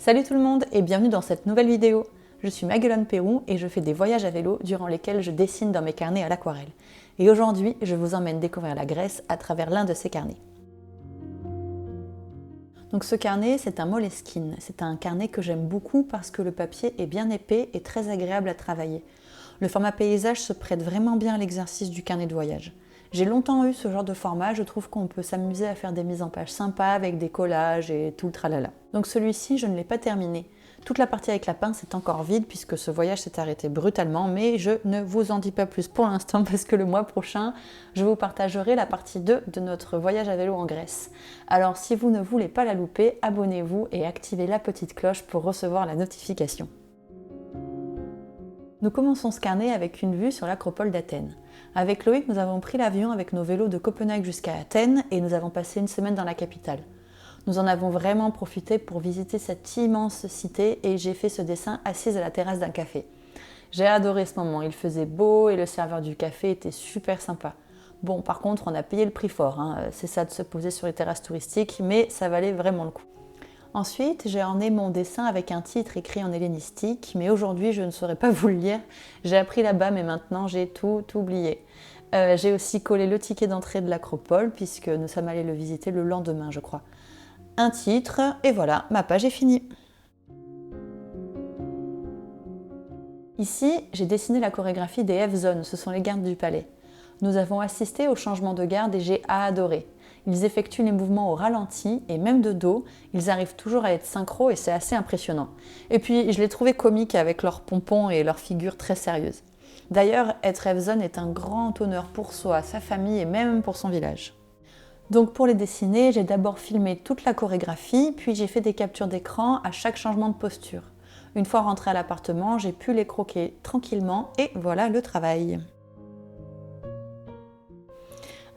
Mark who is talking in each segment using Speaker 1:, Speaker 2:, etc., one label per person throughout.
Speaker 1: Salut tout le monde et bienvenue dans cette nouvelle vidéo. Je suis Maguelone Pérou et je fais des voyages à vélo durant lesquels je dessine dans mes carnets à l'aquarelle. Et aujourd'hui, je vous emmène découvrir la Grèce à travers l'un de ces carnets. Donc ce carnet, c'est un Moleskine. C'est un carnet que j'aime beaucoup parce que le papier est bien épais et très agréable à travailler. Le format paysage se prête vraiment bien à l'exercice du carnet de voyage. J'ai longtemps eu ce genre de format, je trouve qu'on peut s'amuser à faire des mises en page sympas avec des collages et tout le tralala. Donc celui-ci, je ne l'ai pas terminé. Toute la partie avec la pince est encore vide puisque ce voyage s'est arrêté brutalement, mais je ne vous en dis pas plus pour l'instant parce que le mois prochain, je vous partagerai la partie 2 de notre voyage à vélo en Grèce. Alors si vous ne voulez pas la louper, abonnez-vous et activez la petite cloche pour recevoir la notification. Nous commençons ce carnet avec une vue sur l'acropole d'Athènes. Avec Loïc, nous avons pris l'avion avec nos vélos de Copenhague jusqu'à Athènes et nous avons passé une semaine dans la capitale. Nous en avons vraiment profité pour visiter cette immense cité et j'ai fait ce dessin assise à la terrasse d'un café. J'ai adoré ce moment, il faisait beau et le serveur du café était super sympa. Bon, par contre, on a payé le prix fort, c'est ça de se poser sur les terrasses touristiques, mais ça valait vraiment le coup. Ensuite, j'ai orné mon dessin avec un titre écrit en hellénistique, mais aujourd'hui je ne saurais pas vous le lire. J'ai appris là-bas, mais maintenant j'ai tout oublié. J'ai aussi collé le ticket d'entrée de l'acropole, puisque nous sommes allés le visiter le lendemain, je crois. Un titre, et voilà, ma page est finie. Ici, j'ai dessiné la chorégraphie des F-Zones, ce sont les gardes du palais. Nous avons assisté au changement de garde et j'ai adoré. Ils effectuent les mouvements au ralenti et même de dos, ils arrivent toujours à être synchro et c'est assez impressionnant. Et puis, je les trouvais comiques avec leurs pompons et leurs figures très sérieuses. D'ailleurs, être F-Zone est un grand honneur pour soi, sa famille et même pour son village. Donc pour les dessiner, j'ai d'abord filmé toute la chorégraphie, puis j'ai fait des captures d'écran à chaque changement de posture. Une fois rentrée à l'appartement, j'ai pu les croquer tranquillement et voilà le travail.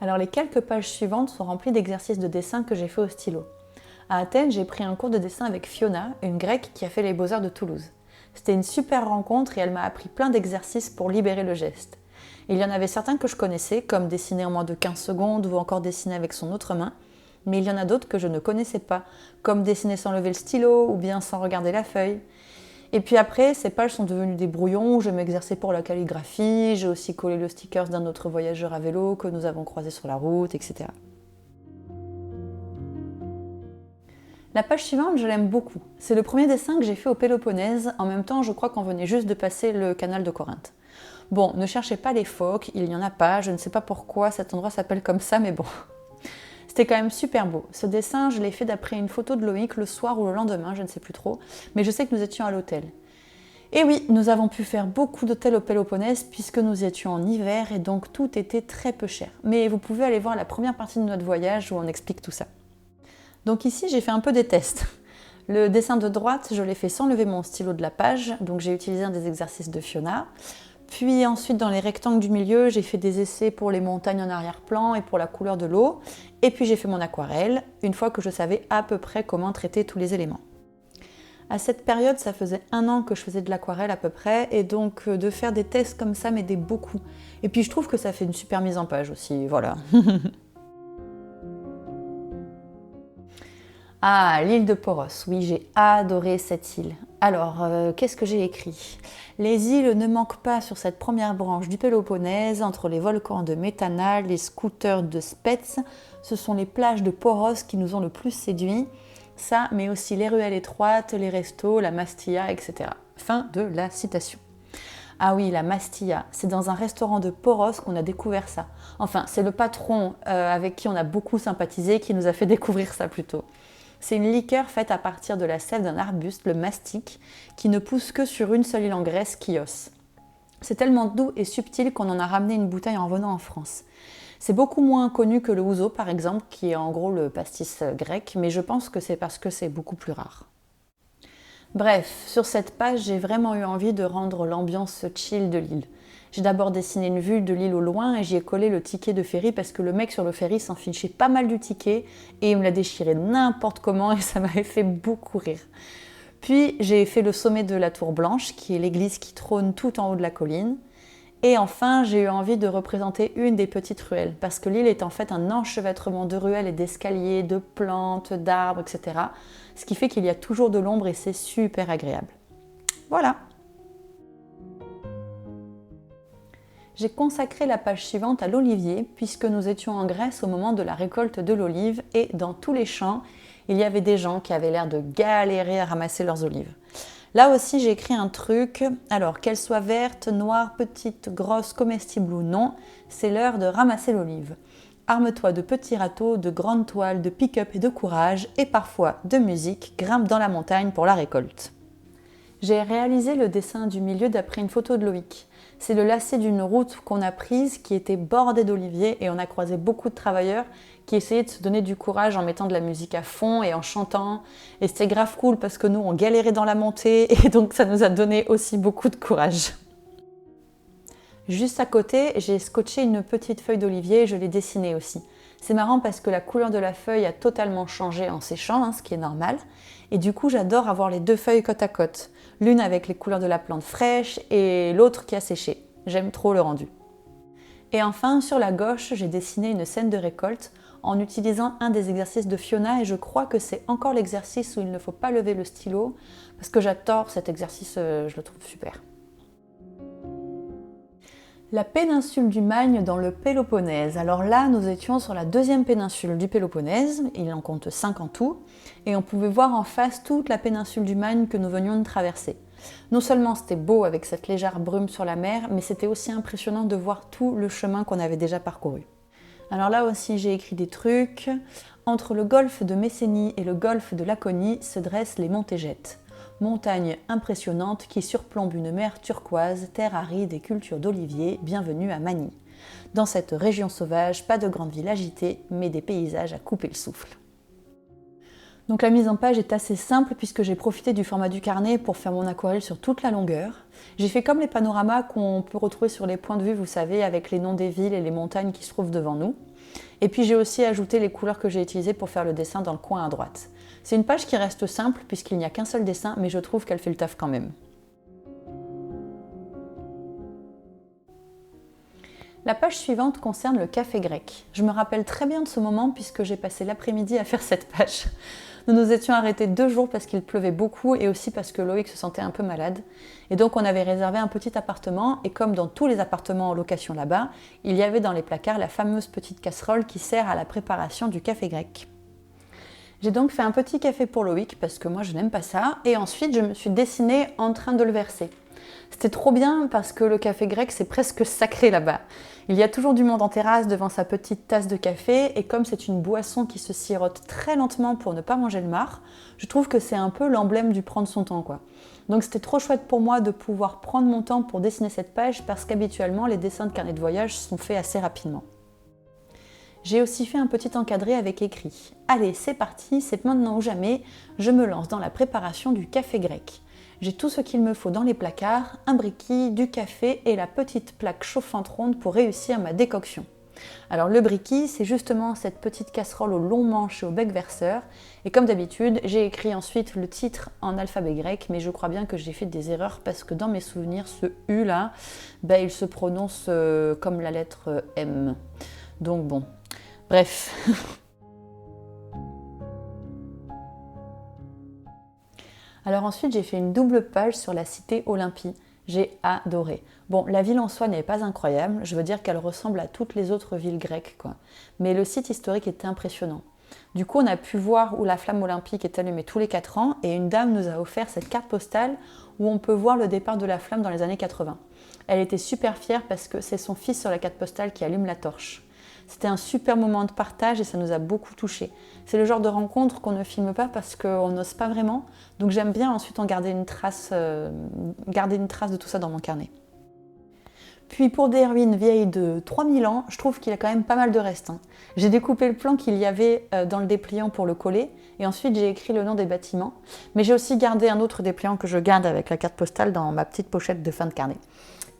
Speaker 1: Alors les quelques pages suivantes sont remplies d'exercices de dessin que j'ai fait au stylo. À Athènes, j'ai pris un cours de dessin avec Fiona, une grecque qui a fait les Beaux-Arts de Toulouse. C'était une super rencontre et elle m'a appris plein d'exercices pour libérer le geste. Il y en avait certains que je connaissais, comme dessiner en moins de 15 secondes ou encore dessiner avec son autre main, mais il y en a d'autres que je ne connaissais pas, comme dessiner sans lever le stylo ou bien sans regarder la feuille. Et puis après, ces pages sont devenues des brouillons où je m'exerçais pour la calligraphie, j'ai aussi collé le sticker d'un autre voyageur à vélo que nous avons croisé sur la route, etc. La page suivante, je l'aime beaucoup. C'est le premier dessin que j'ai fait au Péloponnèse, en même temps je crois qu'on venait juste de passer le canal de Corinthe. Bon, ne cherchez pas les phoques, il n'y en a pas, je ne sais pas pourquoi cet endroit s'appelle comme ça, mais bon. C'était quand même super beau. Ce dessin, je l'ai fait d'après une photo de Loïc le soir ou le lendemain, je ne sais plus trop, mais je sais que nous étions à l'hôtel. Et oui, nous avons pu faire beaucoup d'hôtels au Péloponnèse puisque nous étions en hiver et donc tout était très peu cher. Mais vous pouvez aller voir la première partie de notre voyage où on explique tout ça. Donc ici, j'ai fait un peu des tests. Le dessin de droite, je l'ai fait sans lever mon stylo de la page, donc j'ai utilisé un des exercices de Fiona. Puis ensuite, dans les rectangles du milieu, j'ai fait des essais pour les montagnes en arrière-plan et pour la couleur de l'eau. Et puis j'ai fait mon aquarelle, une fois que je savais à peu près comment traiter tous les éléments. À cette période, ça faisait 1 an que je faisais de l'aquarelle à peu près, et donc de faire des tests comme ça m'aidait beaucoup. Et puis je trouve que ça fait une super mise en page aussi, voilà. Ah, l'île de Poros, oui, j'ai adoré cette île. Alors, qu'est-ce que j'ai écrit ? Les îles ne manquent pas sur cette première branche du Péloponnèse, entre les volcans de Métana, les scooters de Spets. Ce sont les plages de Poros qui nous ont le plus séduits. Ça, mais aussi les ruelles étroites, les restos, la mastilla, etc. Fin de la citation. Ah oui, la mastilla, c'est dans un restaurant de Poros qu'on a découvert ça. Enfin, c'est le patron avec qui on a beaucoup sympathisé qui nous a fait découvrir ça plutôt. C'est une liqueur faite à partir de la sève d'un arbuste, le mastic, qui ne pousse que sur une seule île en Grèce, Chios. C'est tellement doux et subtil qu'on en a ramené une bouteille en revenant en France. C'est beaucoup moins connu que le ouzo, par exemple, qui est en gros le pastis grec, mais je pense que c'est parce que c'est beaucoup plus rare. Bref, sur cette page, j'ai vraiment eu envie de rendre l'ambiance chill de l'île. J'ai d'abord dessiné une vue de l'île au loin et j'y ai collé le ticket de ferry parce que le mec sur le ferry s'en fichait pas mal du ticket et il me l'a déchiré n'importe comment et ça m'avait fait beaucoup rire. Puis j'ai fait le sommet de la Tour Blanche, qui est l'église qui trône tout en haut de la colline. Et enfin, j'ai eu envie de représenter une des petites ruelles, parce que l'île est en fait un enchevêtrement de ruelles et d'escaliers, de plantes, d'arbres, etc. Ce qui fait qu'il y a toujours de l'ombre et c'est super agréable. Voilà. J'ai consacré la page suivante à l'olivier, puisque nous étions en Grèce au moment de la récolte de l'olive, et dans tous les champs, il y avait des gens qui avaient l'air de galérer à ramasser leurs olives. Là aussi, j'ai écrit un truc. Alors, qu'elle soit verte, noire, petite, grosse, comestible ou non, c'est l'heure de ramasser l'olive. Arme-toi de petits râteaux, de grandes toiles, de pick-up et de courage, et parfois de musique, grimpe dans la montagne pour la récolte. J'ai réalisé le dessin du milieu d'après une photo de Loïc. C'est le lacet d'une route qu'on a prise qui était bordée d'oliviers et on a croisé beaucoup de travailleurs qui essayaient de se donner du courage en mettant de la musique à fond et en chantant. Et c'était grave cool parce que nous, on galérait dans la montée et donc ça nous a donné aussi beaucoup de courage. Juste à côté, j'ai scotché une petite feuille d'olivier et je l'ai dessinée aussi. C'est marrant parce que la couleur de la feuille a totalement changé en séchant, ce qui est normal. Et du coup, j'adore avoir les deux feuilles côte à côte. L'une avec les couleurs de la plante fraîche et l'autre qui a séché. J'aime trop le rendu. Et enfin, sur la gauche, j'ai dessiné une scène de récolte en utilisant un des exercices de Fiona et je crois que c'est encore l'exercice où il ne faut pas lever le stylo parce que j'adore cet exercice, je le trouve super. La péninsule du Magne dans le Péloponnèse. Alors là, nous étions sur la deuxième péninsule du Péloponnèse, il en compte 5 en tout, et on pouvait voir en face toute la péninsule du Magne que nous venions de traverser. Non seulement c'était beau avec cette légère brume sur la mer, mais c'était aussi impressionnant de voir tout le chemin qu'on avait déjà parcouru. Alors là aussi, j'ai écrit des trucs. Entre le golfe de Messénie et le golfe de Laconie se dressent les Montégètes. Montagne impressionnante qui surplombe une mer turquoise, terre aride et culture d'oliviers, bienvenue à Magny. Dans cette région sauvage, pas de grandes villes agitées, mais des paysages à couper le souffle. Donc la mise en page est assez simple puisque j'ai profité du format du carnet pour faire mon aquarelle sur toute la longueur. J'ai fait comme les panoramas qu'on peut retrouver sur les points de vue, vous savez, avec les noms des villes et les montagnes qui se trouvent devant nous. Et puis j'ai aussi ajouté les couleurs que j'ai utilisées pour faire le dessin dans le coin à droite. C'est une page qui reste simple puisqu'il n'y a qu'un seul dessin, mais je trouve qu'elle fait le taf quand même. La page suivante concerne le café grec. Je me rappelle très bien de ce moment puisque j'ai passé l'après-midi à faire cette page. Nous nous étions arrêtés 2 jours parce qu'il pleuvait beaucoup et aussi parce que Loïc se sentait un peu malade. Et donc on avait réservé un petit appartement et comme dans tous les appartements en location là-bas, il y avait dans les placards la fameuse petite casserole qui sert à la préparation du café grec. J'ai donc fait un petit café pour Loïc parce que moi je n'aime pas ça et ensuite je me suis dessinée en train de le verser. C'était trop bien parce que le café grec c'est presque sacré là-bas. Il y a toujours du monde en terrasse devant sa petite tasse de café et comme c'est une boisson qui se sirote très lentement pour ne pas manger le marc, je trouve que c'est un peu l'emblème du prendre son temps quoi. Donc c'était trop chouette pour moi de pouvoir prendre mon temps pour dessiner cette page parce qu'habituellement les dessins de carnet de voyage sont faits assez rapidement. J'ai aussi fait un petit encadré avec écrit « Allez, c'est parti, c'est maintenant ou jamais, je me lance dans la préparation du café grec. J'ai tout ce qu'il me faut dans les placards, un briquet, du café et la petite plaque chauffante ronde pour réussir ma décoction. » Alors le briquet, c'est justement cette petite casserole au long manche et au bec verseur. Et comme d'habitude, j'ai écrit ensuite le titre en alphabet grec, mais je crois bien que j'ai fait des erreurs parce que dans mes souvenirs, ce U là, il se prononce comme la lettre M. Donc bon. Bref. Alors ensuite, j'ai fait une double page sur la cité Olympie. J'ai adoré. Bon, la ville en soi n'est pas incroyable, je veux dire qu'elle ressemble à toutes les autres villes grecques, quoi. Mais le site historique était impressionnant. Du coup, on a pu voir où la flamme olympique est allumée tous les 4 ans et une dame nous a offert cette carte postale où on peut voir le départ de la flamme dans les années 80. Elle était super fière parce que c'est son fils sur la carte postale qui allume la torche. C'était un super moment de partage et ça nous a beaucoup touchés. C'est le genre de rencontre qu'on ne filme pas parce qu'on n'ose pas vraiment. Donc j'aime bien ensuite en garder une trace de tout ça dans mon carnet. Puis pour des ruines vieilles de 3000 ans, je trouve qu'il y a quand même pas mal de restes. J'ai découpé le plan qu'il y avait dans le dépliant pour le coller et ensuite j'ai écrit le nom des bâtiments. Mais j'ai aussi gardé un autre dépliant que je garde avec la carte postale dans ma petite pochette de fin de carnet.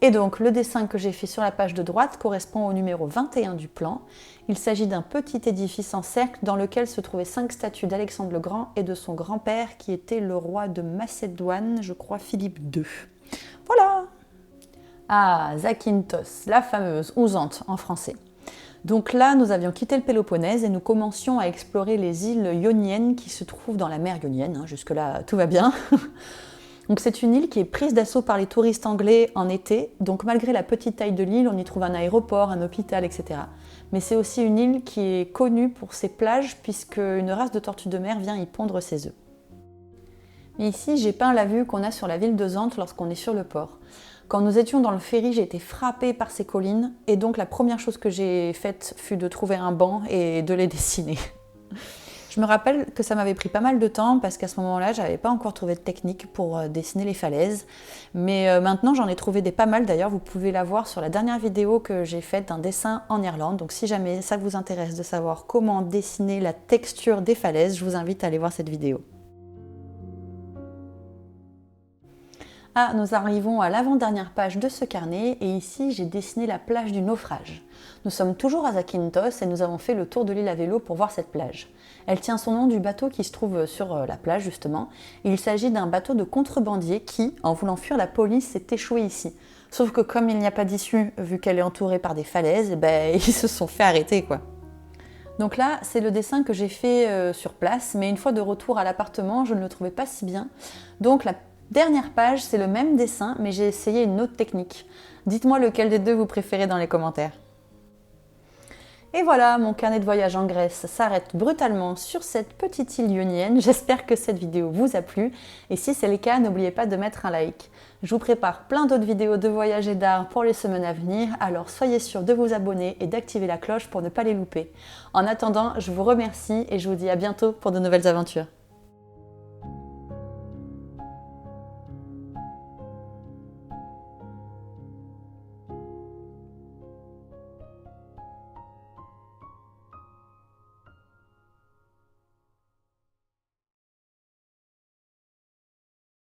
Speaker 1: Et donc le dessin que j'ai fait sur la page de droite correspond au numéro 21 du plan. Il s'agit d'un petit édifice en cercle dans lequel se trouvaient 5 statues d'Alexandre le Grand et de son grand-père qui était le roi de Macédoine, je crois Philippe II. Voilà! Ah, Zakynthos, la fameuse, ou Zante en français. Donc là, nous avions quitté le Péloponnèse et nous commencions à explorer les îles ioniennes qui se trouvent dans la mer Ionienne. Jusque-là, tout va bien. Donc c'est une île qui est prise d'assaut par les touristes anglais en été. Donc malgré la petite taille de l'île, on y trouve un aéroport, un hôpital, etc. Mais c'est aussi une île qui est connue pour ses plages puisque une race de tortues de mer vient y pondre ses œufs. Mais ici, j'ai peint la vue qu'on a sur la ville de Zante lorsqu'on est sur le port. Quand nous étions dans le ferry, j'ai été frappée par ces collines et donc la première chose que j'ai faite fut de trouver un banc et de les dessiner. Je me rappelle que ça m'avait pris pas mal de temps parce qu'à ce moment-là, j'avais pas encore trouvé de technique pour dessiner les falaises. Mais maintenant, j'en ai trouvé des pas mal. D'ailleurs, vous pouvez la voir sur la dernière vidéo que j'ai faite d'un dessin en Irlande. Donc si jamais ça vous intéresse de savoir comment dessiner la texture des falaises, je vous invite à aller voir cette vidéo. Ah, nous arrivons à l'avant-dernière page de ce carnet et ici j'ai dessiné la plage du naufrage. Nous sommes toujours à Zakynthos et nous avons fait le tour de l'île à vélo pour voir cette plage. Elle tient son nom du bateau qui se trouve sur la plage justement. Et il s'agit d'un bateau de contrebandier qui, en voulant fuir la police, s'est échoué ici. Sauf que comme il n'y a pas d'issue, vu qu'elle est entourée par des falaises, ils se sont fait arrêter quoi. Donc là, c'est le dessin que j'ai fait sur place, mais une fois de retour à l'appartement, je ne le trouvais pas si bien. Donc la dernière page, c'est le même dessin, mais j'ai essayé une autre technique. Dites-moi lequel des deux vous préférez dans les commentaires. Et voilà, mon carnet de voyage en Grèce s'arrête brutalement sur cette petite île ionienne. J'espère que cette vidéo vous a plu. Et si c'est le cas, n'oubliez pas de mettre un like. Je vous prépare plein d'autres vidéos de voyage et d'art pour les semaines à venir, alors soyez sûrs de vous abonner et d'activer la cloche pour ne pas les louper. En attendant, je vous remercie et je vous dis à bientôt pour de nouvelles aventures.